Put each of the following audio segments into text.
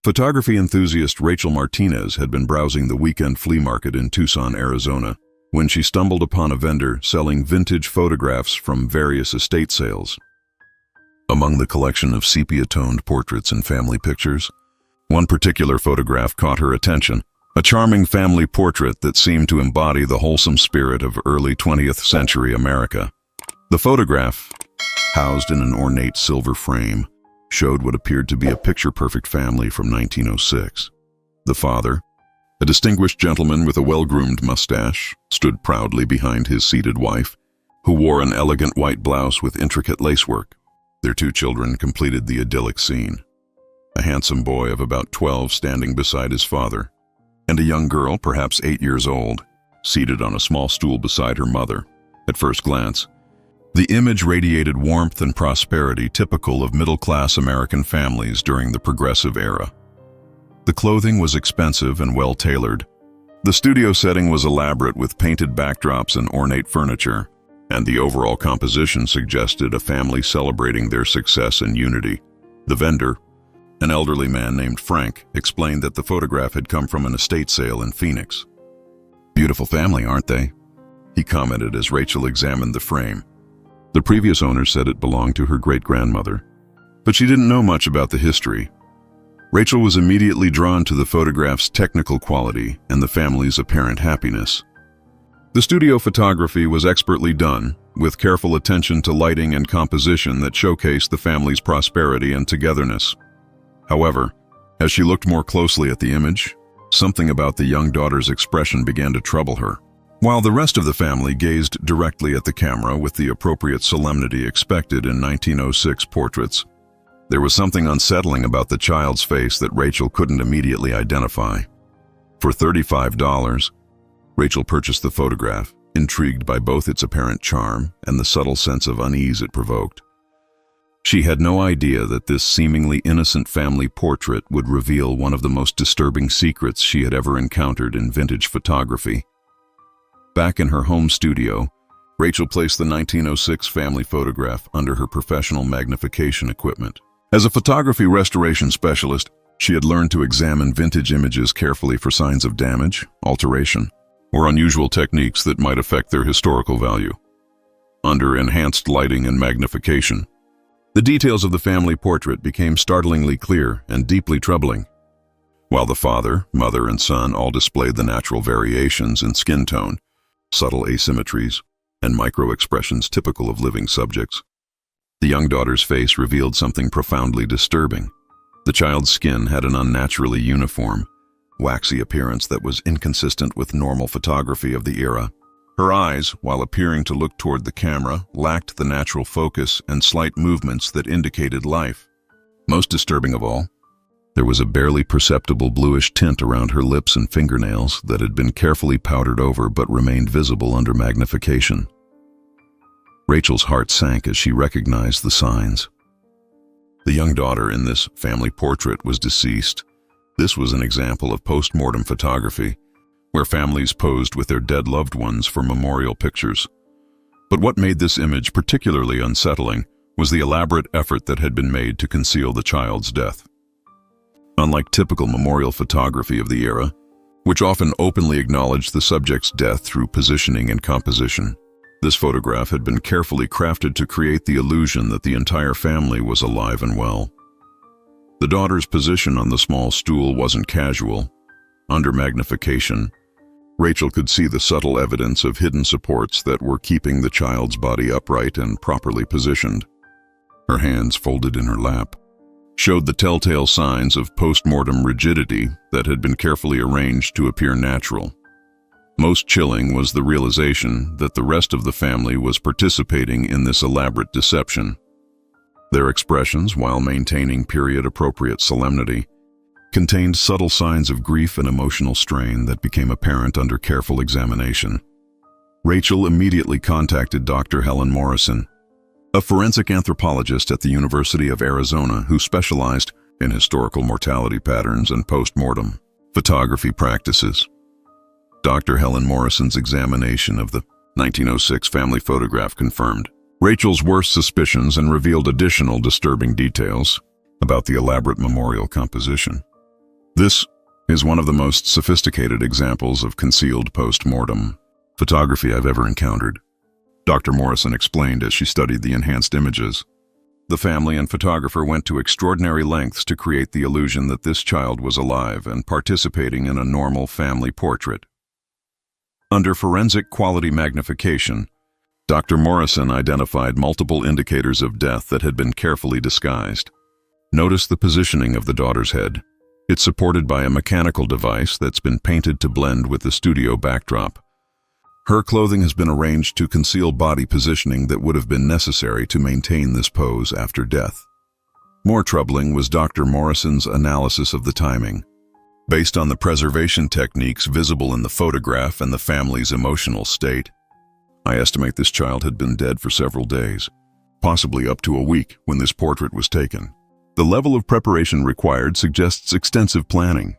Photography enthusiast Rachel Martinez had been browsing the weekend flea market in Tucson, Arizona, when she stumbled upon a vendor selling vintage photographs from various estate sales. Among the collection of sepia-toned portraits and family pictures, one particular photograph caught her attention, a charming family portrait that seemed to embody the wholesome spirit of early 20th century America. The photograph, housed in an ornate silver frame, showed what appeared to be a picture-perfect family from 1906. The father, a distinguished gentleman with a well-groomed mustache, stood proudly behind his seated wife, who wore an elegant white blouse with intricate lacework. Their two children completed the idyllic scene. A handsome boy of about 12 standing beside his father, and a young girl, perhaps 8 years old, seated on a small stool beside her mother. At first glance, the image radiated warmth and prosperity typical of middle-class American families during the Progressive era. The clothing was expensive and well-tailored. The studio setting was elaborate with painted backdrops and ornate furniture, and the overall composition suggested a family celebrating their success and unity. The vendor, an elderly man named Frank, explained that the photograph had come from an estate sale in Phoenix. "Beautiful family, aren't they?" he commented as Rachel examined the frame. The previous owner said it belonged to her great-grandmother, but she didn't know much about the history. Rachel was immediately drawn to the photograph's technical quality and the family's apparent happiness. The studio photography was expertly done, with careful attention to lighting and composition that showcased the family's prosperity and togetherness. However, as she looked more closely at the image, something about the young daughter's expression began to trouble her. While the rest of the family gazed directly at the camera with the appropriate solemnity expected in 1906 portraits, there was something unsettling about the child's face that Rachel couldn't immediately identify. For $35, Rachel purchased the photograph, intrigued by both its apparent charm and the subtle sense of unease it provoked. She had no idea that this seemingly innocent family portrait would reveal one of the most disturbing secrets she had ever encountered in vintage photography. Back in her home studio, Rachel placed the 1906 family photograph under her professional magnification equipment. As a photography restoration specialist, she had learned to examine vintage images carefully for signs of damage, alteration, or unusual techniques that might affect their historical value. Under enhanced lighting and magnification, the details of the family portrait became startlingly clear and deeply troubling. While the father, mother, and son all displayed the natural variations in skin tone, subtle asymmetries, and micro-expressions typical of living subjects, the young daughter's face revealed something profoundly disturbing. The child's skin had an unnaturally uniform, waxy appearance that was inconsistent with normal photography of the era. Her eyes, while appearing to look toward the camera, lacked the natural focus and slight movements that indicated life. Most disturbing of all, there was a barely perceptible bluish tint around her lips and fingernails that had been carefully powdered over but remained visible under magnification. Rachel's heart sank as she recognized the signs. The young daughter in this family portrait was deceased. This was an example of post-mortem photography, where families posed with their dead loved ones for memorial pictures. But what made this image particularly unsettling was the elaborate effort that had been made to conceal the child's death. Unlike typical memorial photography of the era, which often openly acknowledged the subject's death through positioning and composition, this photograph had been carefully crafted to create the illusion that the entire family was alive and well. The daughter's position on the small stool wasn't casual. Under magnification, Rachel could see the subtle evidence of hidden supports that were keeping the child's body upright and properly positioned. Her hands folded in her lap showed the telltale signs of post-mortem rigidity that had been carefully arranged to appear natural. Most chilling was the realization that the rest of the family was participating in this elaborate deception. Their expressions, while maintaining period-appropriate solemnity, contained subtle signs of grief and emotional strain that became apparent under careful examination. Rachel immediately contacted Dr. Helen Morrison, a forensic anthropologist at the University of Arizona who specialized in historical mortality patterns and post-mortem photography practices. Dr. Helen Morrison's examination of the 1906 family photograph confirmed Rachel's worst suspicions and revealed additional disturbing details about the elaborate memorial composition. This is one of the most sophisticated examples of concealed post-mortem photography I've ever encountered, Dr. Morrison explained as she studied the enhanced images. The family and photographer went to extraordinary lengths to create the illusion that this child was alive and participating in a normal family portrait. Under forensic quality magnification, Dr. Morrison identified multiple indicators of death that had been carefully disguised. Notice the positioning of the daughter's head. It's supported by a mechanical device that's been painted to blend with the studio backdrop. Her clothing has been arranged to conceal body positioning that would have been necessary to maintain this pose after death. More troubling was Dr. Morrison's analysis of the timing. Based on the preservation techniques visible in the photograph and the family's emotional state, I estimate this child had been dead for several days, possibly up to a week when this portrait was taken. The level of preparation required suggests extensive planning.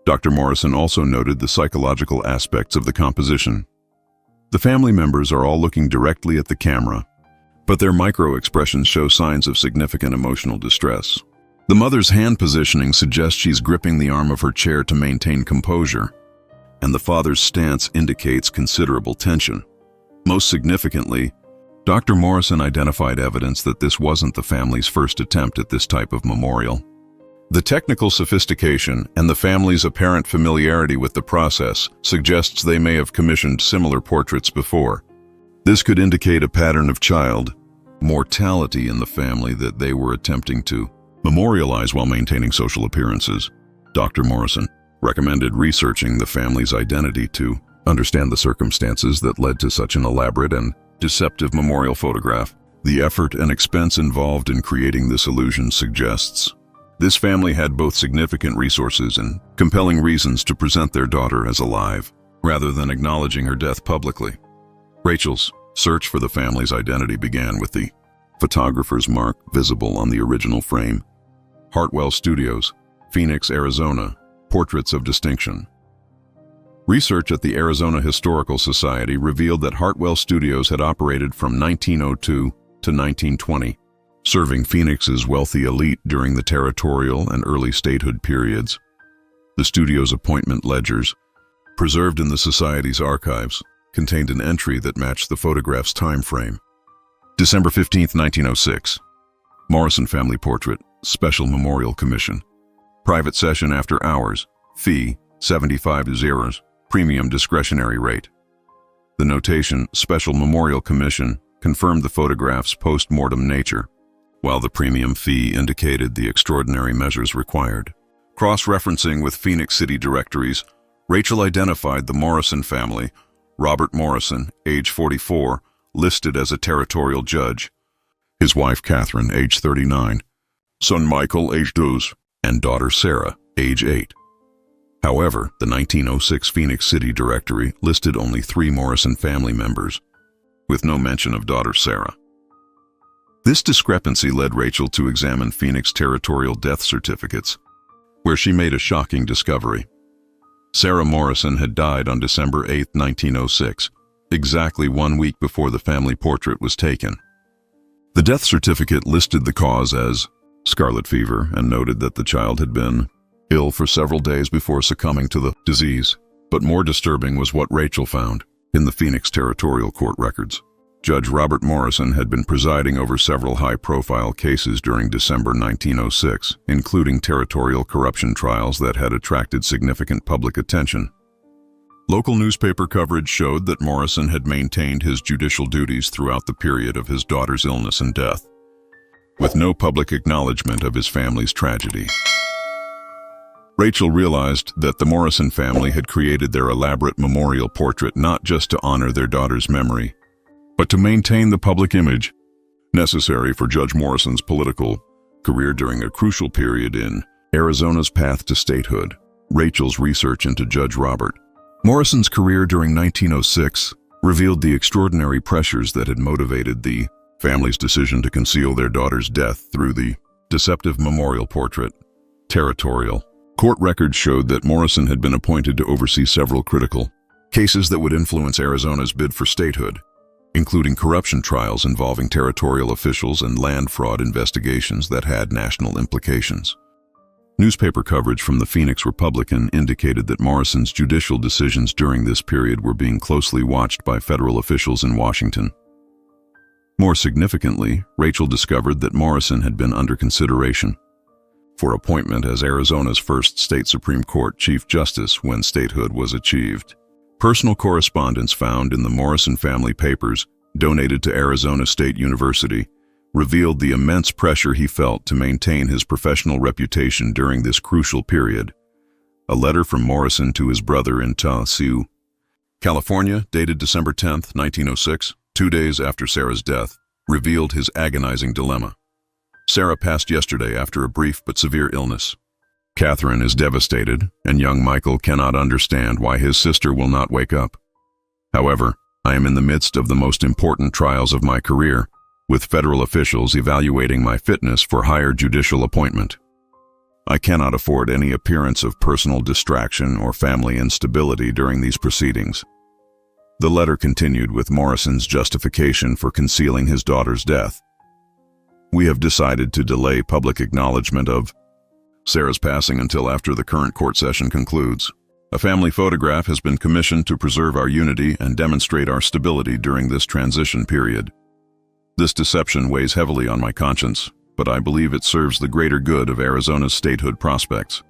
Dr. Morrison also noted the psychological aspects of the composition. The family members are all looking directly at the camera, but their micro-expressions show signs of significant emotional distress. The mother's hand positioning suggests she's gripping the arm of her chair to maintain composure, and the father's stance indicates considerable tension. Most significantly, Dr. Morrison identified evidence that this wasn't the family's first attempt at this type of memorial. The technical sophistication and the family's apparent familiarity with the process suggests they may have commissioned similar portraits before. This could indicate a pattern of child mortality in the family that they were attempting to memorialize while maintaining social appearances. Dr. Morrison recommended researching the family's identity to understand the circumstances that led to such an elaborate and deceptive memorial photograph. The effort and expense involved in creating this illusion suggests this family had both significant resources and compelling reasons to present their daughter as alive, rather than acknowledging her death publicly. Rachel's search for the family's identity began with the photographer's mark visible on the original frame. Hartwell Studios, Phoenix, Arizona, Portraits of Distinction. Research at the Arizona Historical Society revealed that Hartwell Studios had operated from 1902 to 1920, serving Phoenix's wealthy elite during the territorial and early statehood periods. The studio's appointment ledgers, preserved in the Society's archives, contained an entry that matched the photograph's time frame. December 15, 1906. Morrison Family Portrait, Special Memorial Commission. Private session after hours. Fee, $75. Premium discretionary rate. The notation, Special Memorial Commission, confirmed the photograph's post-mortem nature, while the premium fee indicated the extraordinary measures required. Cross-referencing with Phoenix City directories, Rachel identified the Morrison family, Robert Morrison, age 44, listed as a territorial judge, his wife Catherine, age 39, son Michael, age 12, and daughter Sarah, age 8. However, the 1906 Phoenix City directory listed only 3 Morrison family members, with no mention of daughter Sarah. This discrepancy led Rachel to examine Phoenix territorial death certificates, where she made a shocking discovery. Sarah Morrison had died on December 8, 1906, exactly 1 week before the family portrait was taken. The death certificate listed the cause as scarlet fever and noted that the child had been ill for several days before succumbing to the disease. But more disturbing was what Rachel found in the Phoenix Territorial Court records. Judge Robert Morrison had been presiding over several high-profile cases during December 1906, including territorial corruption trials that had attracted significant public attention. Local newspaper coverage showed that Morrison had maintained his judicial duties throughout the period of his daughter's illness and death, with no public acknowledgement of his family's tragedy. Rachel realized that the Morrison family had created their elaborate memorial portrait not just to honor their daughter's memory, but to maintain the public image necessary for Judge Morrison's political career during a crucial period in Arizona's path to statehood. Rachel's research into Judge Robert Morrison's career during 1906 revealed the extraordinary pressures that had motivated the family's decision to conceal their daughter's death through the deceptive memorial portrait. Territorial court records showed that Morrison had been appointed to oversee several critical cases that would influence Arizona's bid for statehood, including corruption trials involving territorial officials and land fraud investigations that had national implications. Newspaper coverage from the Phoenix Republican indicated that Morrison's judicial decisions during this period were being closely watched by federal officials in Washington. More significantly, Rachel discovered that Morrison had been under consideration for appointment as Arizona's first state Supreme Court Chief Justice when statehood was achieved. Personal correspondence found in the Morrison family papers, donated to Arizona State University, revealed the immense pressure he felt to maintain his professional reputation during this crucial period. A letter from Morrison to his brother in Tallahassee, California, dated December 10, 1906, 2 days after Sarah's death, revealed his agonizing dilemma. Sarah passed yesterday after a brief but severe illness. Catherine is devastated, and young Michael cannot understand why his sister will not wake up. However, I am in the midst of the most important trials of my career, with federal officials evaluating my fitness for higher judicial appointment. I cannot afford any appearance of personal distraction or family instability during these proceedings. The letter continued with Morrison's justification for concealing his daughter's death. We have decided to delay public acknowledgement of Sarah's passing until after the current court session concludes. A family photograph has been commissioned to preserve our unity and demonstrate our stability during this transition period. This deception weighs heavily on my conscience, but I believe it serves the greater good of Arizona's statehood prospects.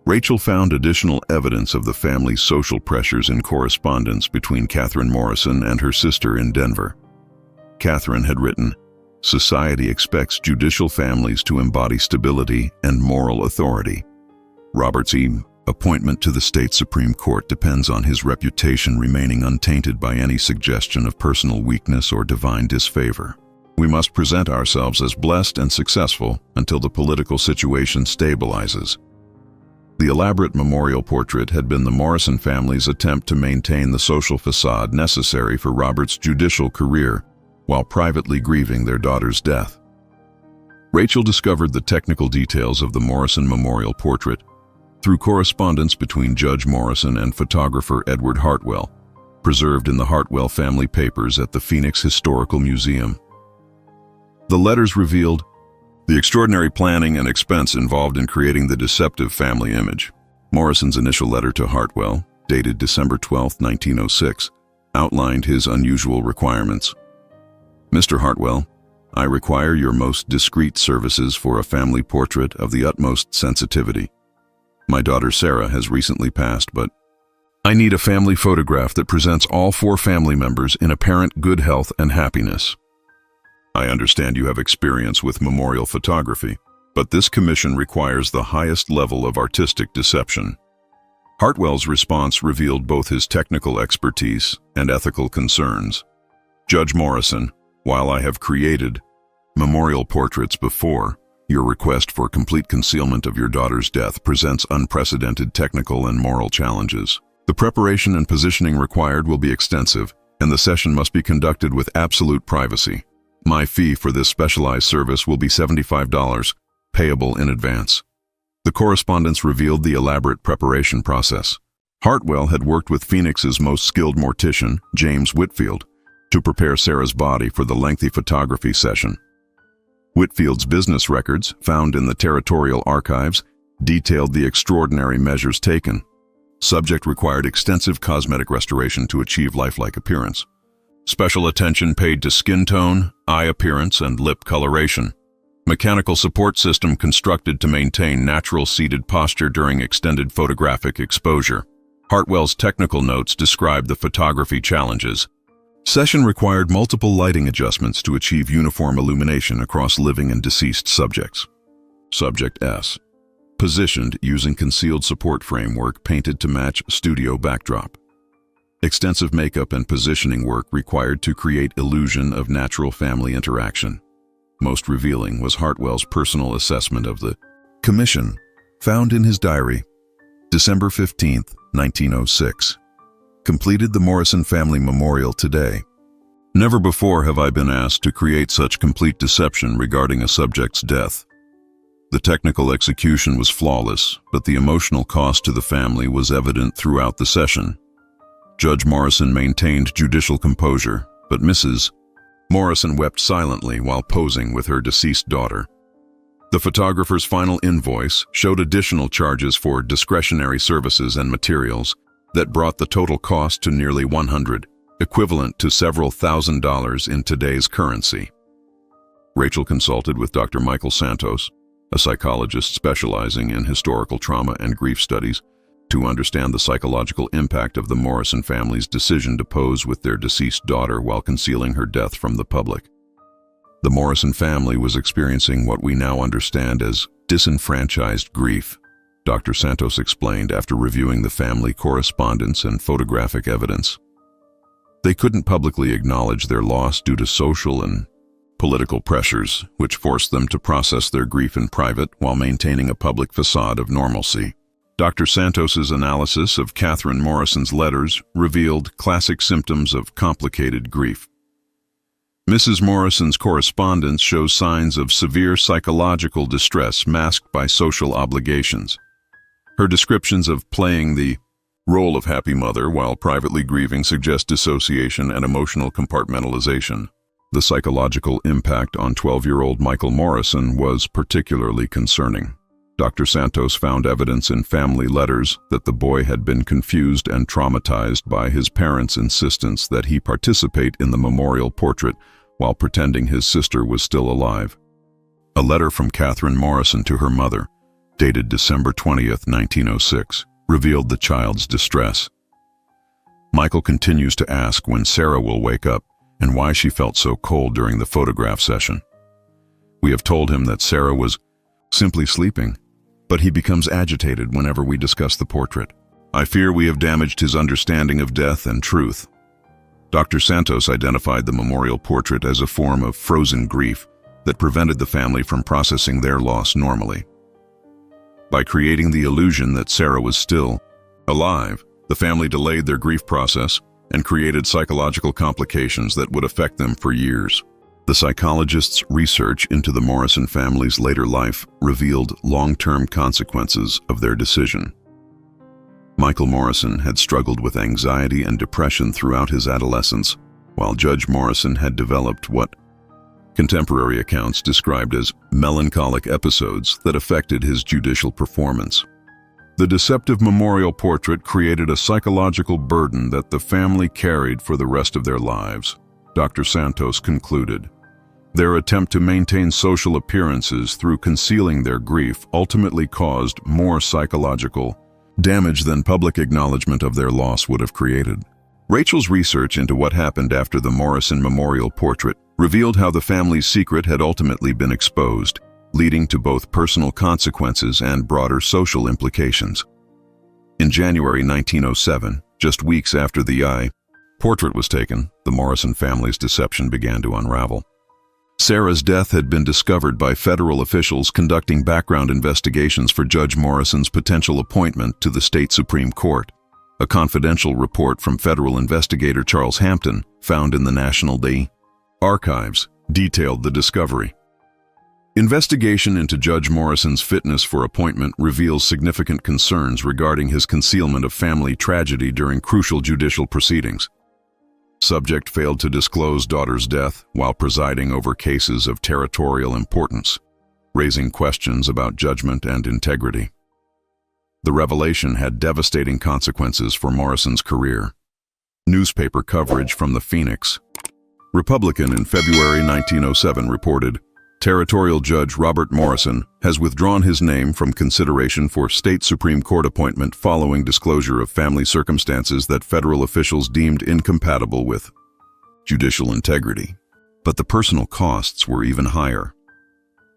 Rachel found additional evidence of the family's social pressures in correspondence between Catherine Morrison and her sister in Denver. Catherine had written, "Society expects judicial families to embody stability and moral authority. Robert's appointment to the state Supreme Court depends on his reputation remaining untainted by any suggestion of personal weakness or divine disfavor. We must present ourselves as blessed and successful until the political situation stabilizes." The elaborate memorial portrait had been the Morrison family's attempt to maintain the social facade necessary for Robert's judicial career, while privately grieving their daughter's death. Rachel discovered the technical details of the Morrison memorial portrait through correspondence between Judge Morrison and photographer Edward Hartwell, preserved in the Hartwell family papers at the Phoenix Historical Museum. The letters revealed the extraordinary planning and expense involved in creating the deceptive family image. Morrison's initial letter to Hartwell, dated December 12, 1906, outlined his unusual requirements. "Mr. Hartwell, I require your most discreet services for a family portrait of the utmost sensitivity. My daughter Sarah has recently passed, but I need a family photograph that presents all 4 family members in apparent good health and happiness. I understand you have experience with memorial photography, but this commission requires the highest level of artistic deception." Hartwell's response revealed both his technical expertise and ethical concerns. "Judge Morrison, while I have created memorial portraits before, your request for complete concealment of your daughter's death presents unprecedented technical and moral challenges. The preparation and positioning required will be extensive, and the session must be conducted with absolute privacy. My fee for this specialized service will be $75, payable in advance." The correspondence revealed the elaborate preparation process. Hartwell had worked with Phoenix's most skilled mortician, James Whitfield, to prepare Sarah's body for the lengthy photography session. Whitfield's business records, found in the Territorial Archives, detailed the extraordinary measures taken. Subject required extensive cosmetic restoration to achieve lifelike appearance. Special attention paid to skin tone, eye appearance, and lip coloration. Mechanical support system constructed to maintain natural seated posture during extended photographic exposure. Hartwell's technical notes describe the photography challenges. Session required multiple lighting adjustments to achieve uniform illumination across living and deceased subjects. Subject S. Positioned using concealed support framework painted to match studio backdrop. Extensive makeup and positioning work required to create illusion of natural family interaction. Most revealing was Hartwell's personal assessment of the commission, found in his diary, December 15, 1906. Completed the Morrison family memorial today. Never before have I been asked to create such complete deception regarding a subject's death. The technical execution was flawless, but the emotional cost to the family was evident throughout the session. Judge Morrison maintained judicial composure, but Mrs. Morrison wept silently while posing with her deceased daughter. The photographer's final invoice showed additional charges for discretionary services and materials that brought the total cost to nearly $100, equivalent to several $1,000s in today's currency. Rachel consulted with Dr. Michael Santos, a psychologist specializing in historical trauma and grief studies, to understand the psychological impact of the Morrison family's decision to pose with their deceased daughter while concealing her death from the public. The Morrison family was experiencing what we now understand as disenfranchised grief, Dr. Santos explained after reviewing the family correspondence and photographic evidence. They couldn't publicly acknowledge their loss due to social and political pressures, which forced them to process their grief in private while maintaining a public facade of normalcy. Dr. Santos's analysis of Catherine Morrison's letters revealed classic symptoms of complicated grief. Mrs. Morrison's correspondence shows signs of severe psychological distress masked by social obligations. Her descriptions of playing the role of happy mother while privately grieving suggest dissociation and emotional compartmentalization. The psychological impact on 12-year-old Michael Morrison was particularly concerning. Dr. Santos found evidence in family letters that the boy had been confused and traumatized by his parents' insistence that he participate in the memorial portrait while pretending his sister was still alive. A letter from Catherine Morrison to her mother, dated December 20th, 1906, revealed the child's distress. Michael continues to ask when Sarah will wake up and why she felt so cold during the photograph session. We have told him that Sarah was simply sleeping, but he becomes agitated whenever we discuss the portrait. I fear we have damaged his understanding of death and truth. Dr. Santos identified the memorial portrait as a form of frozen grief that prevented the family from processing their loss normally. By creating the illusion that Sarah was still alive, the family delayed their grief process and created psychological complications that would affect them for years. The psychologist's research into the Morrison family's later life revealed long-term consequences of their decision. Michael Morrison had struggled with anxiety and depression throughout his adolescence, while Judge Morrison had developed what contemporary accounts described as melancholic episodes that affected his judicial performance. The deceptive memorial portrait created a psychological burden that the family carried for the rest of their lives, Dr. Santos concluded. Their attempt to maintain social appearances through concealing their grief ultimately caused more psychological damage than public acknowledgement of their loss would have created. Rachel's research into what happened after the Morrison memorial portrait revealed how the family's secret had ultimately been exposed, leading to both personal consequences and broader social implications. In January 1907, just weeks after the portrait was taken, the Morrison family's deception began to unravel. Sarah's death had been discovered by federal officials conducting background investigations for Judge Morrison's potential appointment to the state Supreme Court. A confidential report from federal investigator Charles Hampton, found in the National Archives, detailed the discovery. Investigation into Judge Morrison's fitness for appointment reveals significant concerns regarding his concealment of family tragedy during crucial judicial proceedings. Subject failed to disclose daughter's death while presiding over cases of territorial importance, raising questions about judgment and integrity. The revelation had devastating consequences for Morrison's career. Newspaper coverage from the Phoenix Republican in February 1907 reported, Territorial Judge Robert Morrison has withdrawn his name from consideration for state Supreme Court appointment following disclosure of family circumstances that federal officials deemed incompatible with judicial integrity. But the personal costs were even higher.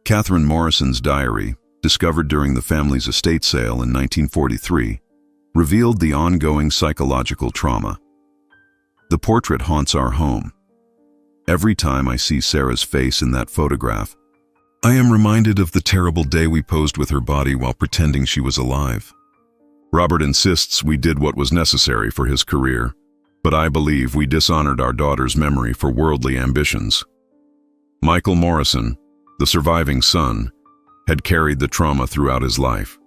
Catherine Morrison's diary, discovered during the family's estate sale in 1943, revealed the ongoing psychological trauma. The portrait haunts our home. Every time I see Sarah's face in that photograph, I am reminded of the terrible day we posed with her body while pretending she was alive. Robert insists we did what was necessary for his career, but I believe we dishonored our daughter's memory for worldly ambitions. Michael Morrison, the surviving son, had carried the trauma throughout his life.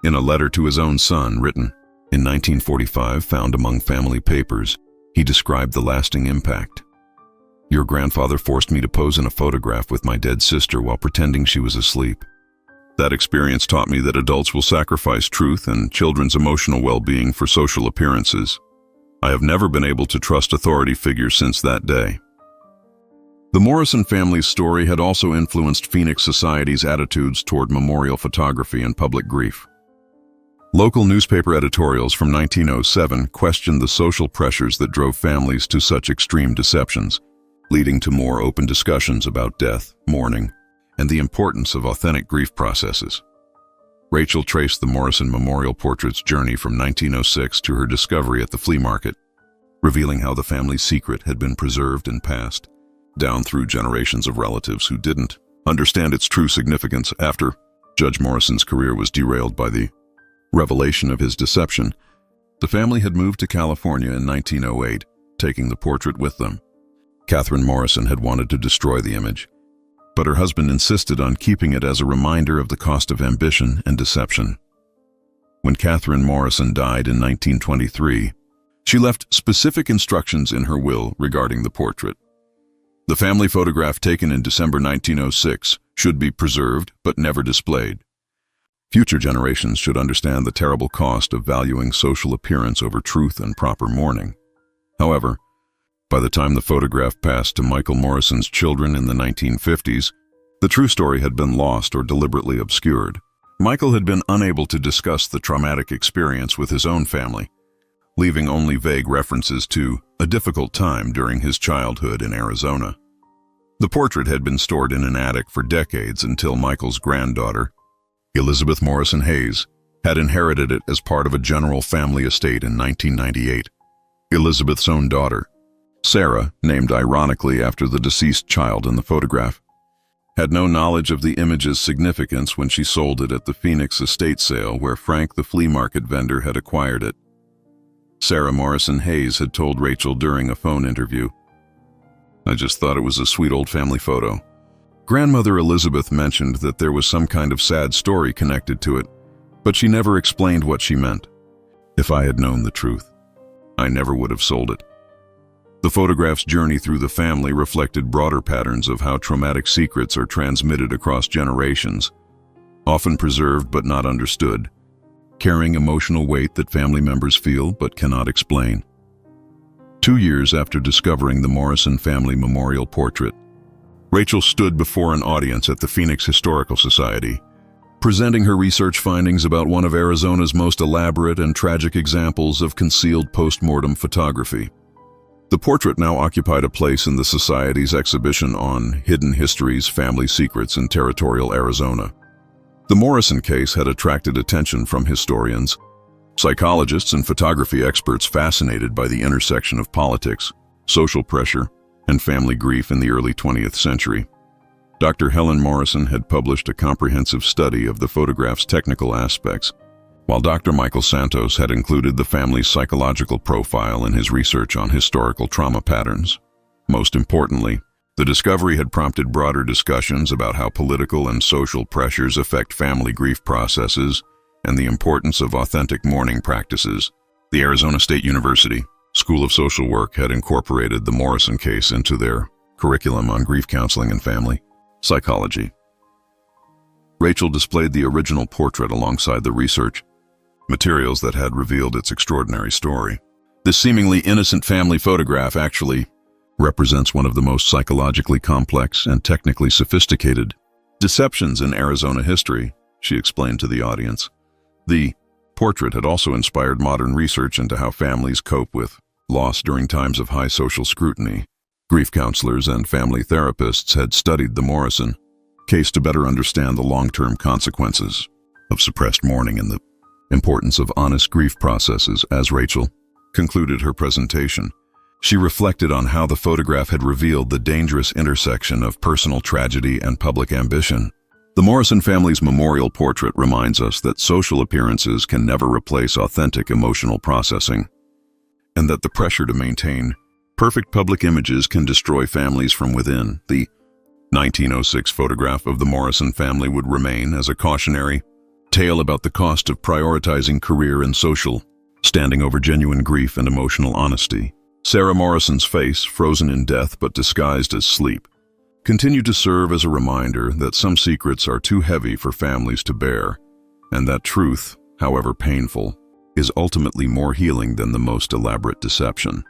In a letter to his own son written in 1945, found among family papers, he described the lasting impact. Your grandfather forced me to pose in a photograph with my dead sister while pretending she was asleep. That experience taught me that adults will sacrifice truth and children's emotional well-being for social appearances. I have never been able to trust authority figures since that day. The Morrison family's story had also influenced Phoenix society's attitudes toward memorial photography and public grief. Local newspaper editorials from 1907 questioned the social pressures that drove families to such extreme deceptions, leading to more open discussions about death, mourning, and the importance of authentic grief processes. Rachel traced the Morrison memorial portrait's journey from 1906 to her discovery at the flea market, revealing how the family's secret had been preserved and passed down through generations of relatives who didn't understand its true significance. After Judge Morrison's career was derailed by the revelation of his deception, the family had moved to California in 1908, taking the portrait with them. Catherine Morrison had wanted to destroy the image, but her husband insisted on keeping it as a reminder of the cost of ambition and deception. When Catherine Morrison died in 1923, she left specific instructions in her will regarding the portrait. The family photograph taken in December 1906 should be preserved but never displayed. Future generations should understand the terrible cost of valuing social appearance over truth and proper mourning. However, by the time the photograph passed to Michael Morrison's children in the 1950s, the true story had been lost or deliberately obscured. Michael had been unable to discuss the traumatic experience with his own family, leaving only vague references to a difficult time during his childhood in Arizona. The portrait had been stored in an attic for decades until Michael's granddaughter, Elizabeth Morrison Hayes, had inherited it as part of a general family estate in 1998. Elizabeth's own daughter, Sarah, named ironically after the deceased child in the photograph, had no knowledge of the image's significance when she sold it at the Phoenix estate sale where Frank the flea market vendor had acquired it. Sarah Morrison Hayes had told Rachel during a phone interview, "I just thought it was a sweet old family photo." Grandmother Elizabeth mentioned that there was some kind of sad story connected to it, but she never explained what she meant. "If I had known the truth, I never would have sold it." The photograph's journey through the family reflected broader patterns of how traumatic secrets are transmitted across generations, often preserved but not understood, carrying emotional weight that family members feel but cannot explain. 2 years after discovering the Morrison family memorial portrait, Rachel stood before an audience at the Phoenix Historical Society, presenting her research findings about one of Arizona's most elaborate and tragic examples of concealed post-mortem photography. The portrait now occupied a place in the Society's exhibition on Hidden Histories, Family Secrets in Territorial Arizona. The Morrison case had attracted attention from historians, psychologists, and photography experts fascinated by the intersection of politics, social pressure, and family grief in the early 20th century. Dr. Helen Morrison had published a comprehensive study of the photograph's technical aspects, while Dr. Michael Santos had included the family's psychological profile in his research on historical trauma patterns. Most importantly, the discovery had prompted broader discussions about how political and social pressures affect family grief processes and the importance of authentic mourning practices. The Arizona State University School of Social Work had incorporated the Morrison case into their curriculum on grief counseling and family psychology. Rachel displayed the original portrait alongside the research materials that had revealed its extraordinary story. This seemingly innocent family photograph actually represents one of the most psychologically complex and technically sophisticated deceptions in Arizona history, she explained to the audience. The portrait had also inspired modern research into how families cope with loss during times of high social scrutiny. Grief counselors and family therapists had studied the Morrison case to better understand the long-term consequences of suppressed mourning and the importance of honest grief processes. As Rachel concluded her presentation, she reflected on how the photograph had revealed the dangerous intersection of personal tragedy and public ambition. The Morrison family's memorial portrait reminds us that social appearances can never replace authentic emotional processing, and that the pressure to maintain perfect public images can destroy families from within. The 1906 photograph of the Morrison family would remain as a cautionary tale about the cost of prioritizing career and social standing over genuine grief and emotional honesty. Sarah Morrison's face, frozen in death but disguised as sleep, continued to serve as a reminder that some secrets are too heavy for families to bear, and that truth, however painful, is ultimately more healing than the most elaborate deception.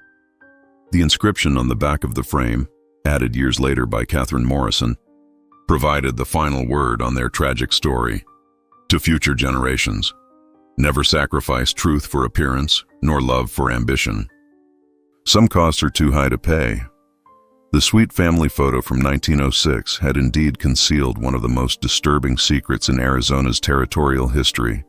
The inscription on the back of the frame, added years later by Catherine Morrison, provided the final word on their tragic story. To future generations, never sacrifice truth for appearance, nor love for ambition. Some costs are too high to pay. The Sweet family photo from 1906 had indeed concealed one of the most disturbing secrets in Arizona's territorial history.